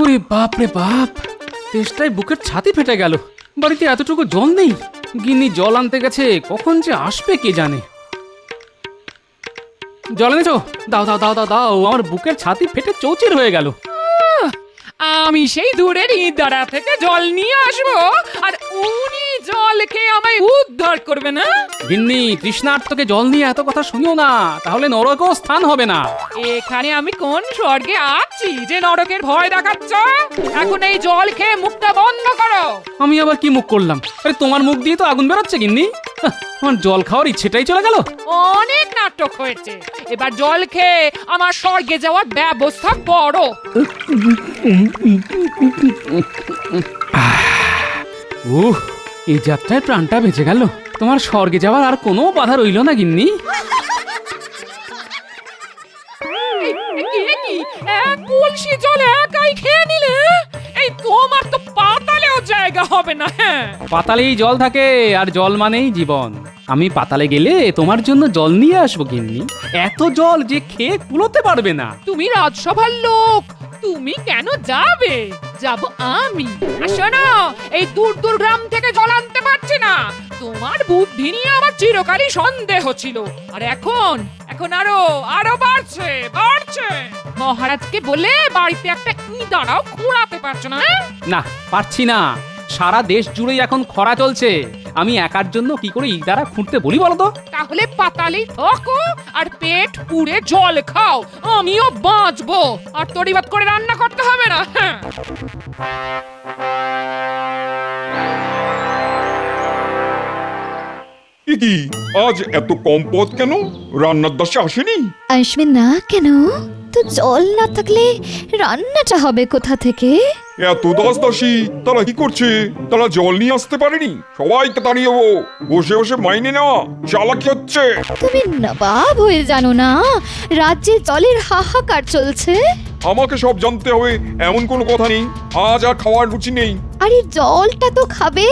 ওরে বাপ রে বাপ, তেষ্টায় বুকের ছাতি ফেটে গেল। বাড়িতে এতটুকু জল নেই। গিন্নি জল আনতে গেছে, কখন যে আসবে কে জানে। জল এনেছো? দাও দাও দাও দাও দাও, আমার বুকের ছাতি ফেটে চৌচির হয়ে গেল। আমি সেই দূরের ইদারা থেকে জল নিয়ে আসবো, আর উনি জল খেয়ে আমায় উদ্ধার করবে না? গিন্নি, তৃষ্ণার্তকে জল নিয়ে এত কথা শুনিও না, তাহলে নরকেও স্থান হবে না। এখানে আমি কোন স্বর্গে আছি যে নরকের ভয় দেখাচ্ছ? এখন এই জল খেয়ে মুখটা বন্ধ করো। আমি আবার কি মুখ করলাম? আরে তোমার মুখ দিয়ে তো আগুন বেরোচ্ছে গিন্নি। আমার জল খাওয়ার ইচ্ছেটাই চলে গেল। অনেক নাটক হয়েছে, এবার জল খেয়ে আমার স্বর্গে যাওয়ার ব্যবস্থা করো। এই যাত্রায় প্রাণটা বেঁচে গেল। তোমার স্বর্গে যাওয়ার আর কোনো বাধা রইল না গিন্নি। এক কলসি জল একাই খেয়ে নিলে? এই তোমার তো পাতালেও জায়গা হবে না। হ্যাঁ, পাতালেই জল থাকে, আর জল মানেই জীবন। আমি পাতালে গেলে তোমার জন্য জল নিয়ে আসবো গিন্নি। এত জল যে খেয়ে কুলোতে পারবে না। তুমি রাজসভার লোক, তুমি কেন যাবে? যাব আমি। আর শোনো, এই দূর দূর গ্রাম থেকে জল আনতে পারছি না। তোমার বুদ্ধি নিয়ে আমার চিরকালই সন্দেহ ছিল, আর এখন এখন আরো আরো বাড়ছে বাড়ছে। মহারাজকে বলে বাড়িতে একটা ইঁদারাও খুঁড়াতে পারছো না? না, পারছি না। সারা দেশ জুড়েই এখন খরা চলছে। আমি একার জন্য কি করে ইদারা খুঁড়তে বলি বলো তো? তাহলে পাতালেই থাকো আর পেট পুড়ে জল খাও, আমিও বাঁচবো। আর তড়িবাত করে রান্না করতে হবে না। হ্যাঁ, কি আজ এত কম পথ কেন? রান্নার দাসে আসেনি? আসবে না কেন? তো জল না থাকলে রান্নাটা হবে কোথা থেকে? এত দাসী তারা কি করছে? তারা জল নিয়ে আসতে পারেনি? সবাইকে তাড়িয়ে বসে বসে মাইনে নেওয়া চালাকি হচ্ছে। তুমি নবাব হয়ে জানো না রাজ্যে জলের হাহাকার চলছে? আমাকে সব জানতে হবে এমন কোনো কথা নেই। আজ আর খাওয়ার রুচি নেই। আরে জলটা তো খাবে,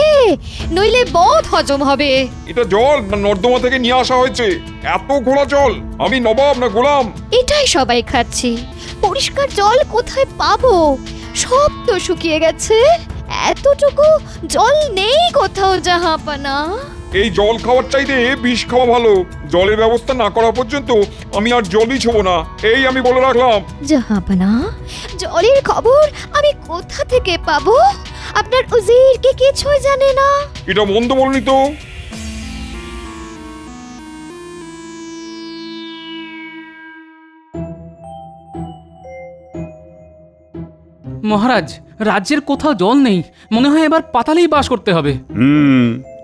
নইলে বদ হজম হবে। এটা জল না নর্দমা থেকে নিয়ে আসা হয়েছে? এত ঘোলা জল। আমি নবাব না গোলাম? এটাই সবাই খাচ্ছি। পরিষ্কার জল কোথায় পাবো? সব তো শুকিয়ে গেছে। এতটুকু জল নেই কোথাও জাহাপানা। এই জল খাওয়ার চাইতে বিষ খাওয়া ভালো। জলের ব্যবস্থা না করা পর্যন্ত আমি আর জলই ছোবো না, এই আমি বলে রাখলাম। জাহাপানা, জলের খবর আমি কোথা থেকে পাবো? আপনার উজির কি কিছুই জানে না? এটা মন্দ বলনি তো। মহারাজ, রাজ্যের কোথাও জল নেই। মনে হয় এবার পাতালেই বাস করতে হবে।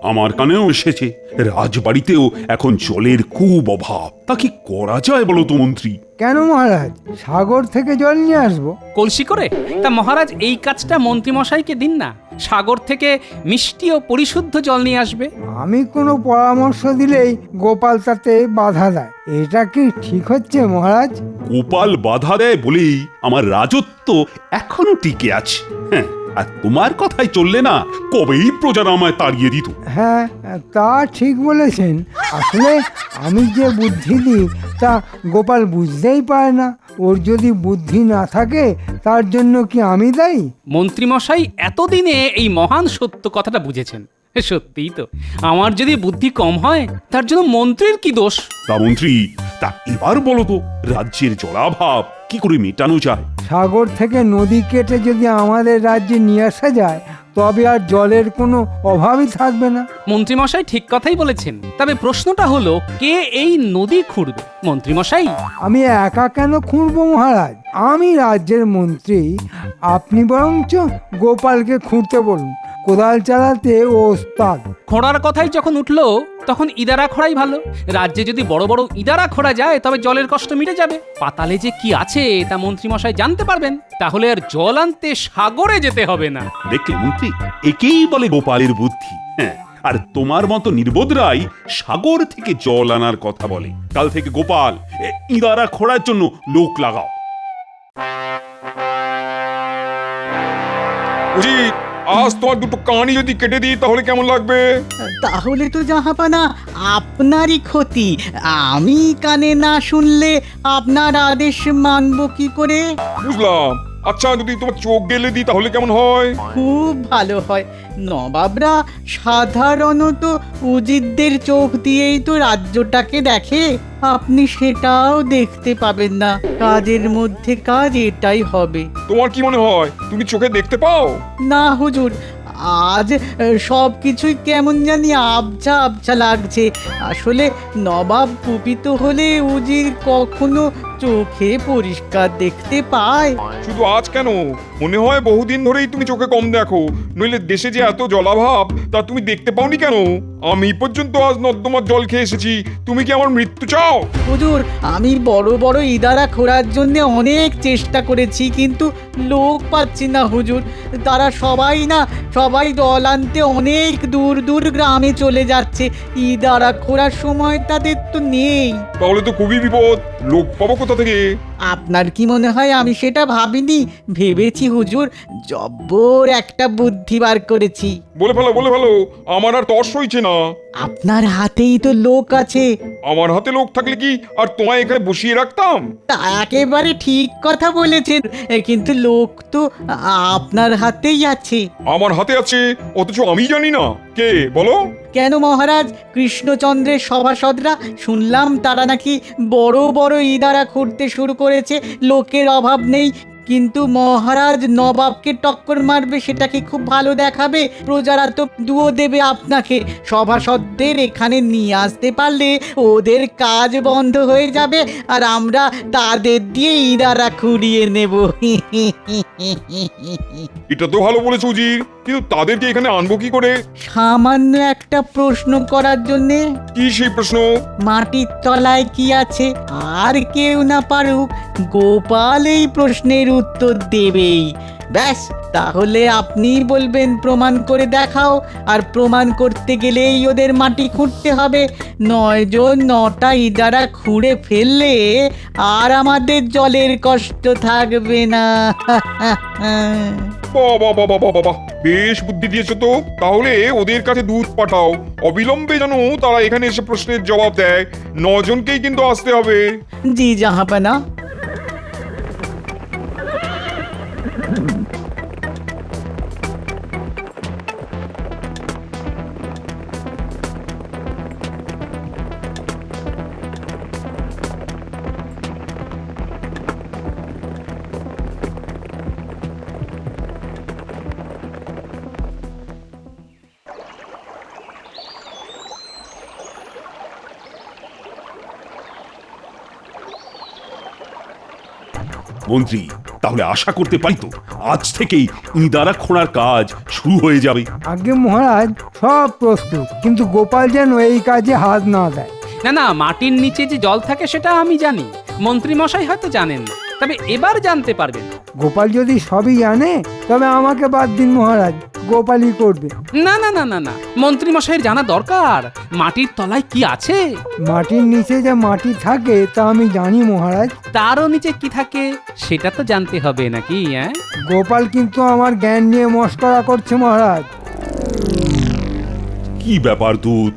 আমার কানেও এসেছে। রাজবাড়িতেও এখন জলের খুব অভাব। তা কি করা যায় বলো তো মন্ত্রী? কেন মহারাজ, সাগর থেকে জল নিয়ে আসবো? কলসি করে? তা মহারাজ, এই কাজটা মন্ত্রীমশাইকে দিন না। সাগর থেকে মিষ্টি ও পরিশুদ্ধ জল নিয়ে আসবে। আমি কোনো পরামর্শ দিলেই গোপাল তাতে বাধা দেয়। এটা কি ঠিক হচ্ছে মহারাজ? গোপাল বাধা দেয় বলেই আমার রাজত্ব এখনো টিকে আছে। হ্যাঁ, আর তোমার কথাই চললে না, কবেই প্রজারা আমায় তাড়িয়ে দিত। হ্যাঁ, তা ঠিক বলেছেন। আসলে আমি যে বুদ্ধি দিই তা গোপাল বুঝতেই পারে না। ওর যদি বুদ্ধি না থাকে তার জন্য কি আমি দায়ী? মন্ত্রীমশাই এতদিনে এই মহান সত্য কথাটা বুঝেছেন। সত্যিই তো, আমার যদি বুদ্ধি কম হয় তার জন্য মন্ত্রীর কি দোষ? তা মন্ত্রী, তা এবার বলো তো, রাজ্যের জলাভাব কি করে মেটানো যায়? সাগর থেকে নদী কেটে যদি আমাদের রাজ্যে নিয়ে আসা যায় তবে আর জলের কোনো অভাবই থাকবে না। মন্ত্রীমশাই ঠিক কথাই বলেছেন। তবে প্রশ্নটা হলো, কে এই নদী খুঁড়বে? মন্ত্রীমশাই? আমি একা কেন খুঁড়বো মহারাজ? আমি রাজ্যের মন্ত্রী। আপনি বরঞ্চ গোপালকে খুঁড়তে বলুন। কোদাল চালাতে ও ওস্তাদ। খোঁড়ার কথাই যখন উঠলো তখন ইদারা খোঁড়াই ভালো। রাজ্যে যদি বড় বড় ইদারা খোঁড়া যায় তবে জলের কষ্ট মিটে যাবে। পাতালে যে কি আছে তা মন্ত্রীমশাই জানতে পারবেন। তাহলে আর জল আনতে সাগরে যেতে হবে না। দেখলে মন্ত্রী, একেই বলে গোপালের বুদ্ধি। হ্যাঁ, আর তোমার মতো নির্বোধরাই সাগর থেকে জল আনার কথা বলে। কাল থেকে গোপাল ইদারা খোঁড়ার জন্য লোক লাগাও। উচিত, আজ তোমার দুটো কানই যদি কেটে দিই তাহলে কেমন লাগবে? তাহলে তো জাহাপানা আপনারই ক্ষতি। আমি কানে না শুনলে আপনার আদেশ মানব কি করে? বুঝলাম, আচ্ছা যদি তোমার চোখ গেলে দিই তাহলে কেমন হয়? খুব ভালো হয়। নবাবরা সাধারণত উজিরদের চোখ দিয়েই তো রাজ্যটাকে দেখে, আপনি সেটাও দেখতে পাবেন না। কাজের মধ্যে কাজ এটাই হবে। তোমার কি মনে হয় তুমি চোখে দেখতে পাও? না হুজুর, আজ সব কিছুই কেমন জানি আবছা আবছা লাগছে। আসলে নবাব কুপিত হলে উজির কখনো চোখে পরিষ্কার দেখতে পায়। শুধু আজ কেন, মনে হয় বহুদিন ধরেই তুমি চোখে কম দেখো। নইলে দেশে যে এত জলাভাব তা তুমি দেখতে পাওনি কেন? আমি পর্যন্ত আজ নর্দমার জল খেয়ে এসেছি, তুমি কি আমার মৃত্যু চাও? হুজুর, আমি বড় বড় ইদারা খোঁড়ার জন্য অনেক চেষ্টা করেছি, কিন্তু লোক পাচ্ছি না হুজুর। তারা সবাই জল আনতে অনেক দূর দূর গ্রামে চলে যাচ্ছে। ইদারা খোঁড়ার সময় তাদের তো নেই। তাহলে তো খুবই বিপদ, লোক পাবো কোথা থেকে? আপনার কি মনে হয় আমি সেটা ভাবিনি? ভেবেছি হুজুর, জব্বর একটা বুদ্ধি বার করেছি। বলে ফেলো, আমার আর তর সইছে না। আপনার হাতেই তো লোক আছে। আমার হাতে লোক থাকলে কি আর তোমায় এখানে বসিয়ে রাখতাম? তা একেবারে ঠিক কথা বলেছেন, কিন্তু লোক তো আপনার হাতেই আছে। আমার হাতে আছে অথচ আমি জানি না। কে বলো? কেন মহারাজ, কৃষ্ণচন্দ্রের সভাসদরা শুনলাম তারা নাকি বড় বড় ইদারা খুঁড়তে শুরু করেছে। লোকের অভাব নেই, কিন্তু মহারাজ নবাবকে টক্কর মারবে সেটাকে খুব ভালো দেখাবে। প্রজারা তো দুয়ো দেবে আপনাকে। সভাসদদের এখানে নিয়ে আসতে পারলে ওদের কাজ বন্ধ হয়ে যাবে, আর আমরা তাদের দিয়ে ইদারা খুঁড়িয়ে নেব। এটা তো ভালো বলেছো উজির, কিন্তু তাদেরকে এখানে আনবো কি করে? সামান্য একটা প্রশ্ন করার জন্যে। কি সেই প্রশ্ন? মাটির তলায় কি আছে? আর কেউ না পারুক, গোপাল এই প্রশ্নের উত্তর দেবেই। ব্যাস, তাহলে আপনি বলবেন প্রমাণ করে দেখাও, আর প্রমাণ করতে গেলেই ওদের মাটি খুঁড়তে হবে। 9 জন 9টা ইদারা খুঁড়ে ফেললে আর আমাদের জলের কষ্ট থাকবে না। বাবা, বেশ বুদ্ধি দিয়েছো তো। তাহলে ওদের কাছে দুধ পাঠাও, অবিলম্বে যেন তারা এখানে এসে প্রশ্নের জবাব দেয়। 9 জনকেই কিন্তু আসতে হবে। জি জাহাপানা। মন্ত্রী, তাহলে আশা করতে পারি তো আজ থেকেই ইদারা খোঁড়ার কাজ শুরু হয়ে যাবে? আগে মহারাজ সব প্রস্তুত, কিন্তু গোপাল যেন এই কাজে হাত না দেয়। না, মাটির নিচে যে জল থাকে সেটা আমি জানি, মন্ত্রী মশাই হয়তো জানেন না, তবে এবার জানতে পারবেন। গোপাল যদি সবই জানে তবে আমাকে বাদ দিন মহারাজ, গোপালই করবে। না, মন্ত্রী মশাইয়ের জানা দরকার মাটির তলায় কি আছে। মাটির নিচে যে মাটি থাকে তা আমি জানি মহারাজ। তারও নিচে কি থাকে সেটা তো জানতে হবে নাকি? গোপাল কিন্তু আমার জ্ঞান নিয়ে মস্করা করছে মহারাজ। কি ব্যাপার দূত,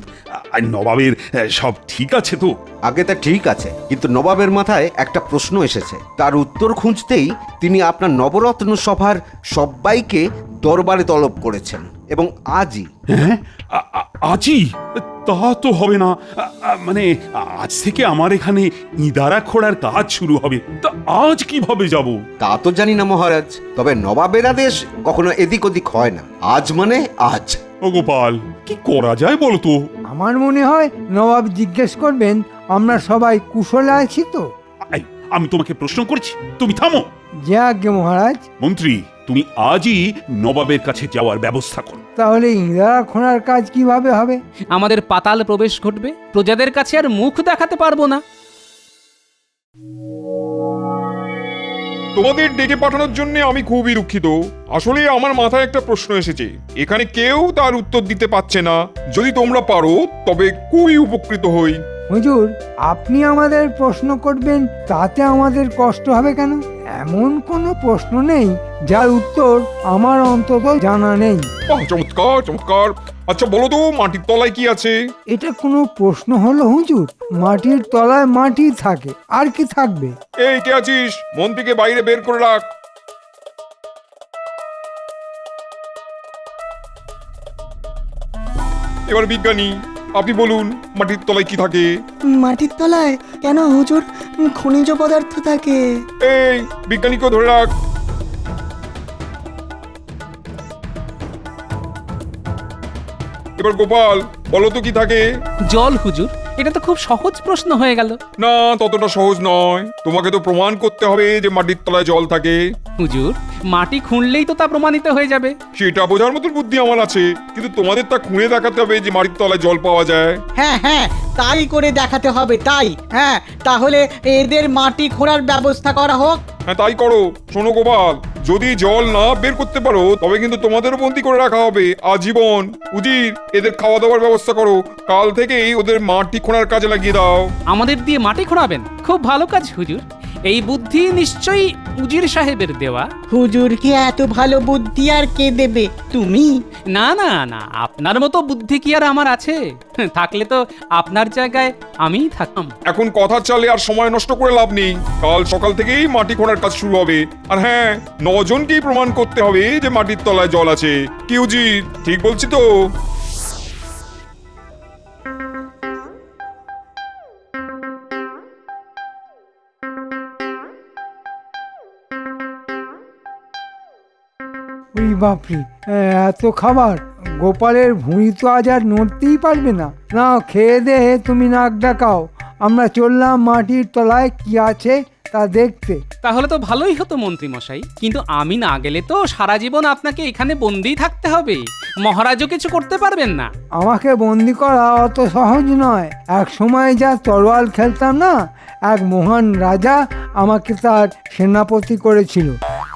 আর নবাবের সব ঠিক আছে তো? আগে তা ঠিক আছে, কিন্তু নবাবের মাথায় একটা প্রশ্ন এসেছে। তার উত্তর খুঁজতেই তিনি আপনার নবরত্ন সভার সবাইকে দরবারে তলব করেছেন, এবং আজই। হ্যাঁ, আজই? তা তো হবে না। মানে আজ থেকে আমার এখানে ইদারা খোঁড়ার কাজ শুরু হবে, তা আজ কিভাবে যাব? তা তো জানি না মহারাজ, তবে নবাবের আদেশ কখনো এদিক ওদিক হয় না। আজ মানে আজ। ও গোপাল, কি করা যায় বলো তো? আমার মনে হয় নবাব জিজ্ঞেস করবেন আমরা সবাই কুশলে আছি তো। আমি তোমাকে প্রশ্ন করছি, তুমি থামো। যে আজ্ঞে মহারাজ। মন্ত্রী, তুমি আজই নবাবের কাছে যাওয়ার ব্যবস্থা করো। তাহলে ইদারা খোঁড়ার কাজ কিভাবে হবে? আমাদের পাতাল প্রবেশ ঘটবে, প্রজাদের কাছে আর মুখ দেখাতে পারবো না। তোমাদের ডেকে পাঠানোর জন্য আমি খুবই দুঃখিত। আসলে আমার মাথায় একটা প্রশ্ন এসেছে, এখানে কেউ তার উত্তর দিতে পারছে না। যদি তোমরা পারো তবে খুবই উপকৃত হই। হুজুর, আপনি আমাদের প্রশ্ন করবেন তাতে আমাদের কষ্ট হবে কেন? এমন কোনো প্রশ্ন নেই যার উত্তর আমার অন্তত জানা নেই। বাহ, চমৎকার। আচ্ছা বলো তো, মাটির তলায় কি আছে? এটা কোনো প্রশ্ন হলো হুজুর? মাটির তলায় মাটি থাকে, আর কি থাকবে? এই কে আছিস? মন্ত্রীকে বাইরে বের করে রাখ। এবার বিজ্ঞানী, আপনি বলুন মাটির তলায় কি থাকে? মাটির তলায় কেন হুজুর খনিজ পদার্থ থাকে? এই বিজ্ঞানীকেও ধরে রাখ। এবার গোপাল, বলো তো কি থাকে? জল হুজুর, এটা তো খুব সহজ প্রশ্ন হয়ে গেল। না, ততটা সহজ নয়। তোমাকে তো প্রমাণ করতে হবে যে মাটির তলায় জল থাকে। হুজুর, মাটি খুঁড়লেই তো তা প্রমাণিত হয়ে যাবে। সেটা বোঝার মতো বুদ্ধি আমার আছে, কিন্তু তোমাদের তা খুঁড়ে দেখাতে হবে যে মাটির তলায় জল পাওয়া যায়। হ্যাঁ হ্যাঁ, তাই করে দেখাতে হবে, তাই। হ্যাঁ, তাহলে এদের মাটি খোঁড়ার ব্যবস্থা করা হোক। হ্যাঁ, তাই করো। শোনো গোপাল, যদি জল না বের করতে পারো তবে কিন্তু তোমাদেরও বন্দি করে রাখা হবে আজীবন। উজির, এদের খাওয়া দাওয়ার ব্যবস্থা করো। কাল থেকেই ওদের মাটি খোঁড়ার কাজে লাগিয়ে দাও। আমাদের দিয়ে মাটি খোঁড়াবেন? খুব ভালো কাজ হুজুর। এই বুদ্ধি নিশ্চয়ই উজির সাহেবের দেওয়া। হুজুরকে এত ভালো বুদ্ধি আর কে দেবে? তুমি? না না না, আপনার মতো বুদ্ধি কি আর আমার আছে? থাকলে তো আপনার জায়গায় আমিই থাকতাম। এখন কথা চালে আর সময় নষ্ট করে লাভ নেই। কাল সকাল থেকেই মাটি খোঁড়ার কাজ শুরু হবে। আর হ্যাঁ, 9 জনকেই প্রমাণ করতে হবে যে মাটির তলায় জল আছে। কি উজির, ঠিক বলছি তো? ওই বাপরি, এত খাবার! গোপালের ভুঁড়ি তো আজ আর নড়তেই পারবে না। না, খেয়ে দে, তুমি নাক ডাকাও। আমরা চললাম মাটির তলায় কি আছে তা দেখতে। তাহলে তো ভালোই হতো মন্ত্রী মশাই, কিন্তু আমি না গেলে তো সারা জীবন আপনাকে এখানে বন্দিই থাকতে হবে। মহারাজও কিছু করতে পারবেন না। আমাকে বন্দি করা অত সহজ নয়। এক সময় যা তরোয়াল খেলতাম না, এক মহান রাজা আমাকে তার সেনাপতি করেছিল।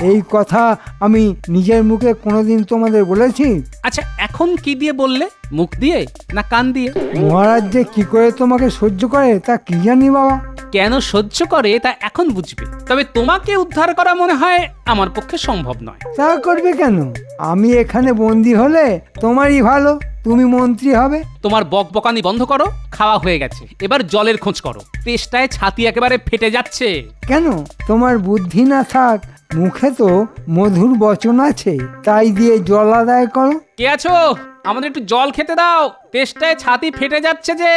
এই কথা আমি নিজের মুখে কোনোদিন তোমাদের বলেছি? আচ্ছা, এখন কি দিয়ে বললে? মুখ দিয়ে না কান দিয়ে? মহারাজ যে কি করে তোমাকে সহ্য করে তা কি জানি বাবা। কেন সহ্য করে তা এখন বুঝবে। তবে তোমাকে উদ্ধার করা মনে হয় আমার পক্ষে সম্ভব নয়। তা করবে কেন? আমি এখানে বন্দি হলে তোমারই ভালো, তুমি মন্ত্রী হবে। তোমার বকবকানি বন্ধ করো। খাওয়া হয়ে গেছে, এবার জলের খোঁজ করো। তেষ্টায় ছাতি একেবারে ফেটে যাচ্ছে। কেন? তোমার বুদ্ধি না থাক, মুখে তো মধুর বচন আছে, তাই দিয়ে জল আদায় করো। কে আছো? আমাদের একটু জল খেতে দাও, তেষ্টায় ছাতি ফেটে যাচ্ছে যে।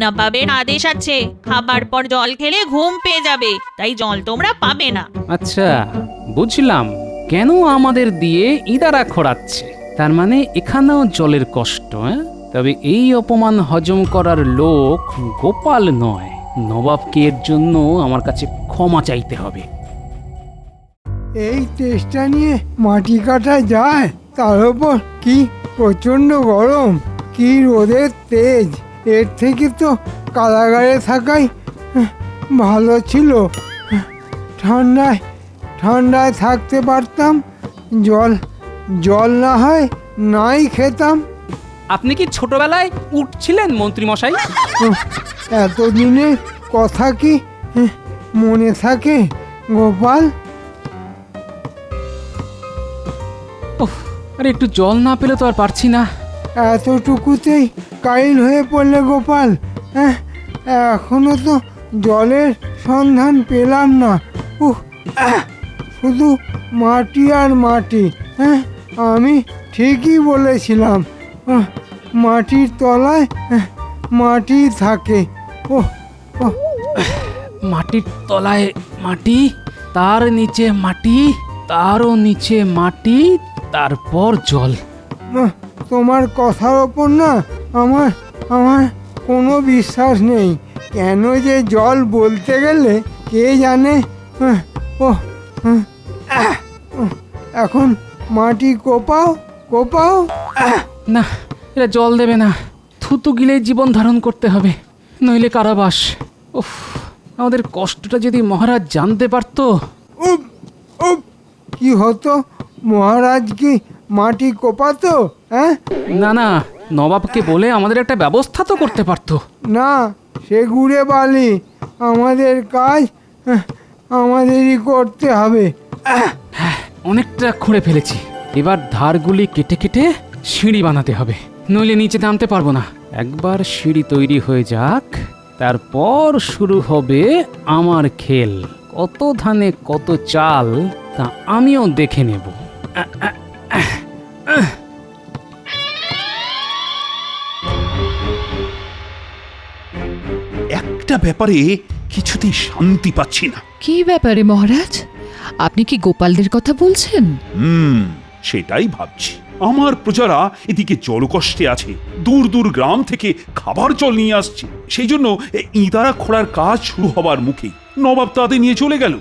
নবাবের আদেশ আছে, খাবার পর জল খেলে ঘুম পেয়ে যাবে, তাই জল তোমরা পাবে না। আচ্ছা, বুঝলাম কেন আমাদের দিয়ে ইদারা খোঁড়াচ্ছে। তার মানে এখানেও জলের কষ্ট। তবে এই অপমান হজম করার লোক গোপাল নয়, নবাবকে এর জন্য আমার কাছে ক্ষমা চাইতে হবে। এই চেষ্টা নিয়ে মাটি কাটা যায়? তার উপর কি প্রচন্ড গরম, কি রোদের তেজ! এর থেকে তো কারাগারে থাকাই ভালো ছিল। ঠান্ডায় ঠান্ডায় থাকতে পারতাম, জল না হয় নাই খেতাম। আপনি কি ছোটবেলায় উঠছিলেন মন্ত্রী মশাই? এতদিনের কথা কি মনে থাকে গোপাল? আরে একটু জল না পেলে তো আর পারছি না। এতটুকুতেই কাইল হয়ে পড়লে গোপাল? এখনো তো জলের সন্ধান পেলাম না। শুধু মাটি আর মাটি। আমি ঠিকই বলেছিলাম, মাটির তলায় মাটি থাকে। মাটির তলায় মাটি, তার নিচে মাটি, তারও নিচে মাটি, তারপর জল। তোমার কথার ওপর না আমার কোনো বিশ্বাস নেই। কেন যে জল বলতে গেলে কে জানে। এখন মাটি কোপাও কোপাও। না, এরা জল দেবে না। থুতু গিলে জীবন ধারণ করতে হবে, নইলে কারাবাস। উফ, আমাদের কষ্টটা যদি মহারাজ জানতে পারতো। উপ উপ, কি হতো? মহারাজ কি মাটি কোপাতো? না না, নবাবকে বলে আমাদের একটা ব্যবস্থা তো করতে পারতো। না, সে গুড়ে বালি। আমাদের কাজ আমাদেরই করতে হবে। হ্যাঁ, অনেকটা খুঁড়ে ফেলেছি। এবার ধারগুলি কেটে কেটে সিঁড়ি বানাতে হবে, নইলে নিচে নামতে পারবো না। একবার সিঁড়ি তৈরি হয়ে যাক, তারপর শুরু হবে আমার খেল। কত ধানে কত চাল তা আমিও দেখে নেব। ব্যাপারে কিছুতেই শান্তি পাচ্ছি না। কি ব্যাপারে মহারাজ? আপনি কি গোপালদের কথা বলছেন? সেটাই ভাবছি। আমার প্রজারা এদিকে জলকষ্টে আছে, দূর দূর গ্রাম থেকে খাবার জল নিয়ে আসছে। সেই জন্য ইঁদারা খোঁড়ার কাজ শুরু হবার মুখে নবাব তাদের নিয়ে চলে গেল।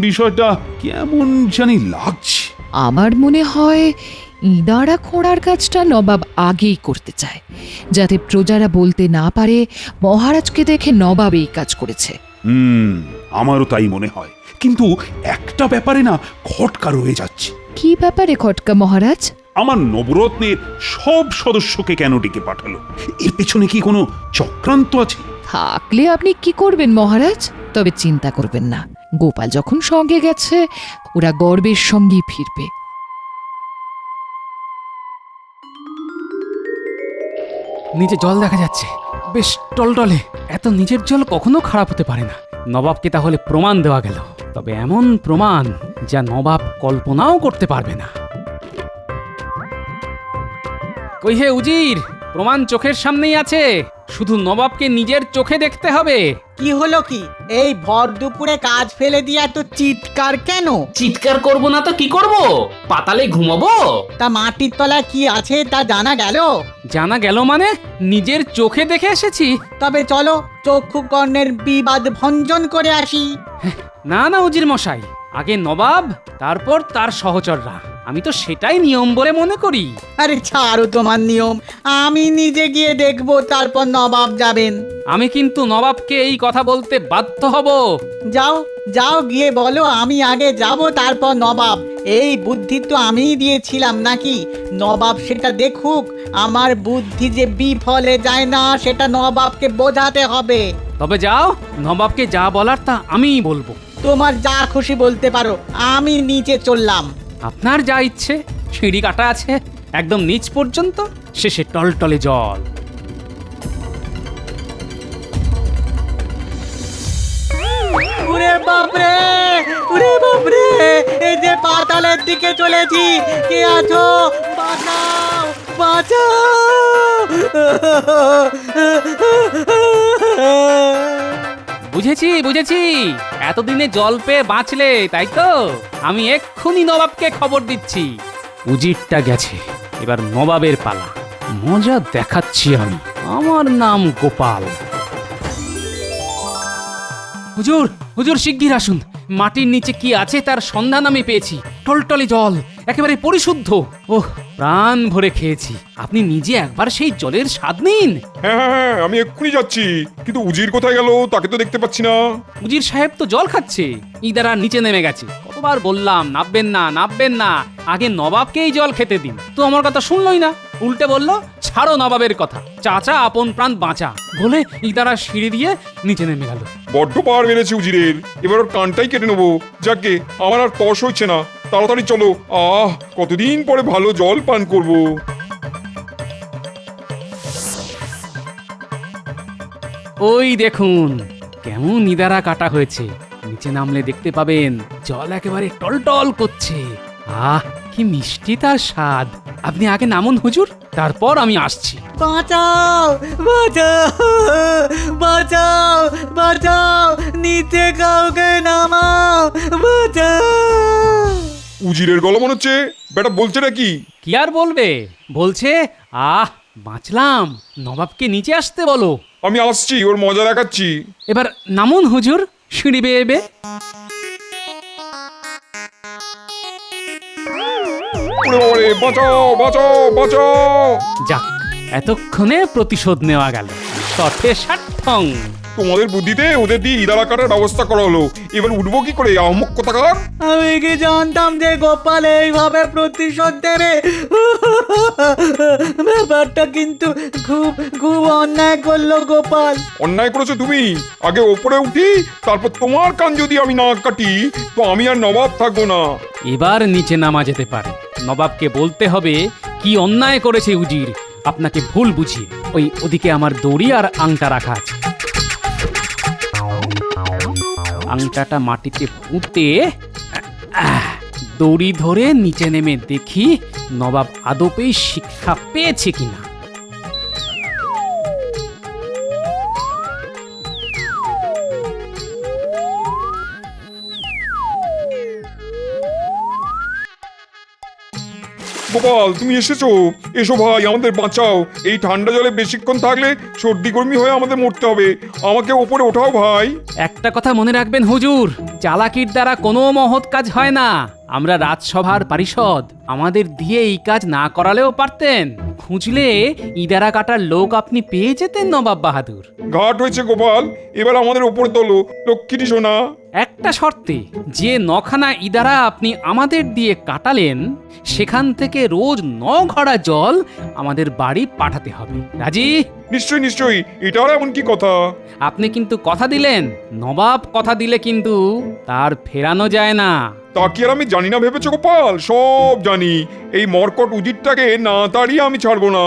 বিষয়টা কেমন জানি লাগছে। আমার মনে হয় ইঁদারা খোঁড়ার কাজটা নবাব আগেই করতে চায়, যাতে প্রজারা বলতে না পারে মহারাজকে দেখে নবাব এই কাজ করেছে। আমারও তাই মনে হয়, কিন্তু একটা ব্যাপারে না খটকা রয়ে যাচ্ছে। কি ব্যাপারে খটকা মহারাজ? আমার নবরত্নের সব সদস্যকে কেন ডেকে পাঠালো? এর পেছনে কি কোনো চক্রান্ত আছে? থাকলে আপনি কি করবেন মহারাজ? তবে চিন্তা করবেন না, গোপাল যখন সঙ্গে গেছে ওরা গর্বের সঙ্গেই ফিরবে। নিচে জল দেখা যাচ্ছে, বেশ টলটলে। এত নিচের জল কখনো খারাপ হতে পারে না। নবাবকে তাহলে প্রমাণ দেওয়া গেল, তবে এমন প্রমাণ যা নবাব কল্পনাও করতে পারবে না। কই হে উজির, প্রমাণ চোখের সামনেই আছে, শুধু নবাবকে নিজের চোখে দেখতে হবে। কি হলো কি? এই ভর দুপুরে কাজ ফেলে দিয়ে এত চিৎকার কেন? চিৎকার করব না তো কি করব? পাতালে ঘুমাবো? তা মাটির তলায় কি আছে তা জানা গেল? জানা গেল মানে নিজের চোখে দেখে এসেছি। তবে চলো চক্ষু কর্ণের বিবাদ ভঞ্জন করে আসি। না না উজির মশাই, আগে নবাব, তারপর তার সহচররা। আমি তো সেটাই নিয়ম বলে মনে করি। আরে ছাড়ো তোমার নিয়ম, আমি নিজে গিয়ে দেখবো, তারপর নবাব যাবেন। আমি কিন্তু নবাবকে এই কথা বলতে বাধ্য হব। যাও যাও গিয়ে বলো আমি আগে যাব, তারপর নবাব। এই বুদ্ধি তো আমিই দিয়েছিলাম নাকি? নবাব সেটা দেখুক। আমার বুদ্ধি যে বিফলে যায় না সেটা নবাবকে বোঝাতে হবে। তবে যাও, নবাবকে যা বলার তা আমিই বলবো। তোমার যা খুশি বলতে পারো, আমি নিচে চললাম। আপনার যা ইচ্ছে। সিঁড়ি কাটা আছে একদম নিচ পর্যন্ত, শেষে টলটলে জল। উরে বাপরে, উরে বাপরে, এই যে পাতালের দিকে চলেছি। কে আছো? বাঁচাও, বাঁচাও। বুঝেছি বুঝেছি, এতদিনে জল পেয়ে বাঁচলে তাই তো? আমি এক্ষুনি নবাবকে খবর দিচ্ছি। উজিরটা গেছে, এবার নবাবের পালা। মজা দেখাচ্ছি আমি। আমার নাম গোপাল। হুজুর, হুজুর শিগগির আসুন। মাটির নিচে কি আছে তার সন্ধান আমি পেয়েছি। টলটলে জল, একেবারে পরিশুদ্ধ। ওহ, প্রাণ ভরে খেয়েছি। আপনি নিজে একবার সেই জলের স্বাদ নিন। হ্যাঁ হ্যাঁ হ্যাঁ, আমি এক্ষুনি যাচ্ছি, কিন্তু উজির কোথায় গেল তাকে তো দেখতে পাচ্ছি না। উজির সাহেব তো জল খাচ্ছে, ইদারা নিচে নেমে গেছে। কতবার বললাম নাববেন না নাববেন না, আগে নবাবকেই জল খেতে দিন। তো আমার কথা শুনলই না, উল্টে বললো ছাড়ো নবাবের কথা, চাচা আপন প্রাণ বাঁচা বলে ইদারা সিঁড়ি দিয়ে নিচে নেমে গেল। বড্ড পার বেড়েছে উজিরের, এবার ওর কানটাই কেটে নেবো। যাকে আমার আর তস হচ্ছে না, তাড়াতাড়ি চলো। কতদিন পরে ভালো জল পান করবো। ওই দেখুন কেমন ইদারা কাটা হয়েছে। নিচে নামলে দেখতে পাবেন জল একেবারে টলটল করছে। কি মিষ্টি তার স্বাদ। আপনি আগে নামুন হুজুর, তারপর আমি আসছি। বাঁচাও, বাঁচাও, বাঁচাও, বাঁচাও, নিচে কাউকে নামাও, বাঁচাও। উজিরের গলা মনে হচ্ছে বেটা বলছে নাকি? কি আর বলবে, বলছে বাঁচলাম, নবাবকে নিচে আসতে বলো। আমি আসছি, ওর মজা দেখাচ্ছি। এবার নামুন হুজুর, সিঁড়ি বেয়ে বেয়ে। বাঁচাও বাঁচাও বাঁচাও। যাক, এতক্ষণে প্রতিশোধ নেওয়া গেল। তঠে ষাট্ঠং। তোমাদের বুদ্ধিতে ওদের দিয়ে ইদারা কাটার ব্যবস্থা করা হলো, এবার উঠবো কি করে? আহমক কোথাকার। আমি কি জানতাম যে গোপাল এইভাবে প্রতিশোধ দেবে? ব্যাপারটা কিন্তু খুব খুব অন্যায় করলো গোপাল। অন্যায় করেছো তুমি। আগে ওপরে উঠি, তারপর তোমার কান যদি আমি না কাটি তো আমি আর নবাব থাকবো না। এবার নিচে নামা যেতে পারে। নবাবকে বলতে হবে কি অন্যায় করেছে উজির, আপনাকে ভুল বুঝিয়ে। ওদিকে আমার দড়ি আর আংটা রাখা আছে। আংটাটা মাটিতে পুঁতে দড়ি ধরে নিচে নেমে দেখি নবাব আদপেই শিক্ষা পেয়েছে কিনা। গোপাল তুমি এসেছো, এসো ভাই আমাদের বাঁচাও। এই ঠান্ডা জলে বেশিক্ষণ থাকলে সর্দি গরমি হয়ে আমাদের মরতে হবে। আমাকে ওপরে ওঠাও ভাই। একটা কথা মনে রাখবেন হুজুর, চালাকির দ্বারা কোনো মহৎ কাজ হয় না। আমরা রাজসভার পারিষদ, আমাদের দিয়ে এই কাজ না করালেও পারতেন। খুঁজলে ইদারা কাটার লোক আপনি পেয়ে যেতেন নবাব বাহাদুর। ঘাট হয়েছে গোপাল, এবার আমাদের ওপরে তোলো লক্ষ্মীটি সোনা। একটা শর্তে, যে নখানা ইদারা আপনি আমাদের দিয়ে কাটালেন সেখান থেকে রোজ 9 ঘড়া জল আমাদের বাড়ি পাঠাতে হবে। রাজি? নিশ্চয়ই নিশ্চয়ই, এটাও এমন কি কথা? আপনি কিন্তু কথা দিলেন, নবাব কথা দিলে কিন্তু তার ফেরানো যায় না। তা কি আর আমি জানি না ভেবেছো গোপাল? সব জানি। এই মর্কট উজিরটাকে না তাড়িয়ে আমি ছাড়বো না।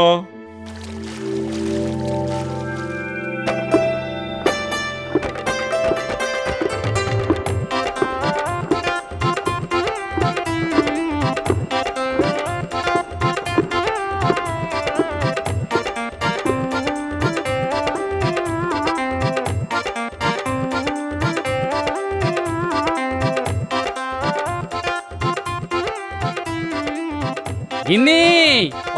গিন্নি,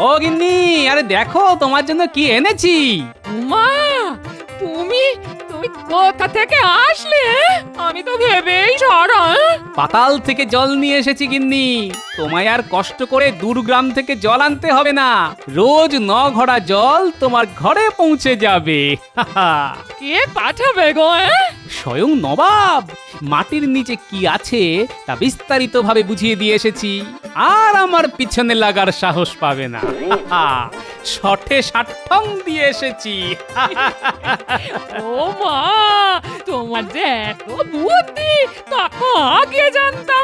ও গিন্নি, আরে দেখো তোমার জন্য কি এনেছি। মা, তুমি তুমি কোথা থেকে আসলে? আমি তো ভেবেই সারা। পাতাল থেকে জল নিয়ে এসেছি গিন্নি। তোমায় আর কষ্ট করে দূরগ্রাম থেকে জল আনতে হবে না। রোজ 9 ঘড়া জল তোমার ঘরে পৌঁছে যাবে। কে পাঠাবে গো? স্বয়ং নবাব। মাটির নিচে কি আছে তা বিস্তারিত ভাবে বুঝিয়ে দিয়ে এসেছি, আর আমার পিছনে লাগার সাহস পাবে না। শঠে ষাট্টং দিয়ে এসেছি। ও মা, তোমার যে এত বুদ্ধি তা আগে জানতাম